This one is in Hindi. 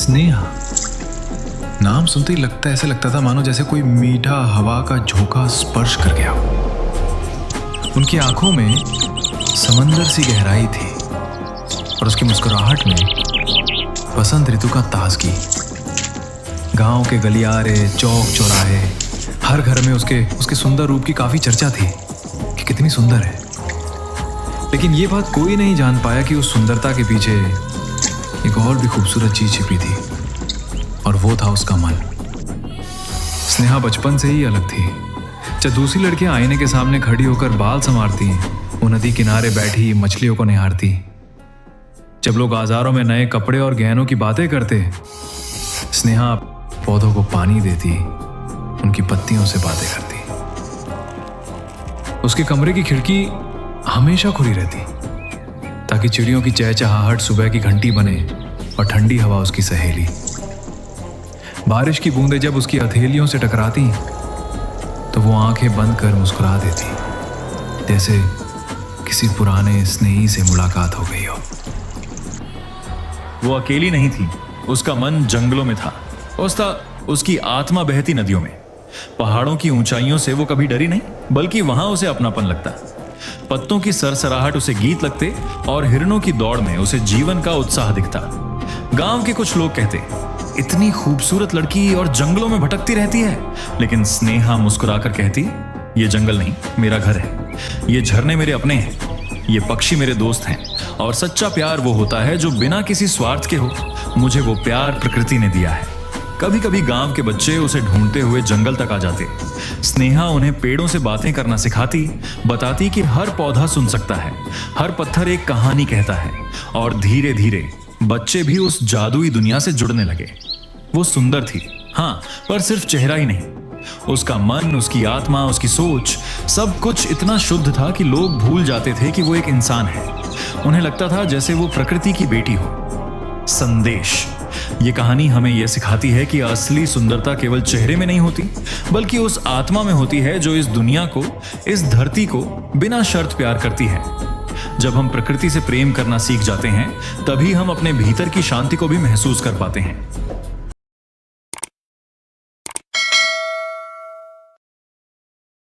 स्नेहा नाम सुनते ही ऐसे लगता था मानो जैसे कोई मीठा हवा का झोंका स्पर्श कर गया हो। उनकी आंखों में समंदर सी गहराई थी और उसकी मुस्कुराहट में बसंत ऋतु का ताजगी। गांव के गलियारे, चौक चौराहे, हर घर में उसके सुंदर रूप की काफी चर्चा थी कि कितनी सुंदर है। लेकिन ये बात कोई नहीं जान पाया कि उस सुंदरता के पीछे एक और भी खूबसूरत चीज छिपी थी, और वो था उसका मन। स्नेहा बचपन से ही अलग थी। जब दूसरी लड़कियां आईने के सामने खड़ी होकर बाल संवारती, वो नदी किनारे बैठी मछलियों को निहारती, जब लोग बाजारों में नए कपड़े और गहनों की बातें करते, स्नेहा पौधों को पानी देती, उनकी पत्तियों से बातें करती। उसके कमरे की खिड़की हमेशा खुली रहती ताकि चिड़ियों की चहचहाहट सुबह की घंटी बने और ठंडी हवा उसकी सहेली। बारिश की बूंदें जब उसकी हथेलियों से टकराती तो वो आंखें बंद कर मुस्कुरा देती, जैसे किसी पुराने स्नेही से मुलाकात हो गई हो। वो अकेली नहीं थी, उसका मन जंगलों में था। उसकी आत्मा बहती नदियों में। पहाड़ों की ऊंचाइयों से वो कभी डरी नहीं, बल्कि वहां उसे अपनापन लगता। पत्तों की सरसराहट उसे गीत लगते और हिरणों की दौड़ में उसे जीवन का उत्साह दिखता। गांव के कुछ लोग कहते, इतनी खूबसूरत लड़की और जंगलों में भटकती रहती है। लेकिन स्नेहा मुस्कुराकर कहती, ये जंगल नहीं, मेरा घर है। ये झरने मेरे अपने हैं, ये पक्षी मेरे दोस्त हैं। और सच्चा प्यार वो होता है जो बिना किसी स्वार्थ के हो। मुझे वो प्यार प्रकृति ने दिया है। कभी कभी गांव के बच्चे उसे ढूंढते हुए जंगल तक आ जाते। स्नेहा उन्हें पेड़ों से बातें करना सिखाती, बताती कि हर पौधा सुन सकता है, हर पत्थर एक कहानी कहता है। और धीरे धीरे बच्चे भी उस जादुई दुनिया से जुड़ने लगे। वो सुंदर थी, हाँ, पर सिर्फ चेहरा ही नहीं, उसका मन, उसकी आत्मा, उसकी सोच, सब कुछ इतना शुद्ध था कि लोग भूल जाते थे कि वो एक इंसान है। उन्हें लगता था जैसे वो प्रकृति की बेटी हो। संदेश, ये कहानी हमें यह सिखाती है कि असली सुंदरता केवल चेहरे में नहीं होती, बल्कि उस आत्मा में होती है जो इस दुनिया को, इस धरती को बिना शर्त प्यार करती है। जब हम प्रकृति से प्रेम करना सीख जाते हैं, तभी हम अपने भीतर की शांति को भी महसूस कर पाते हैं।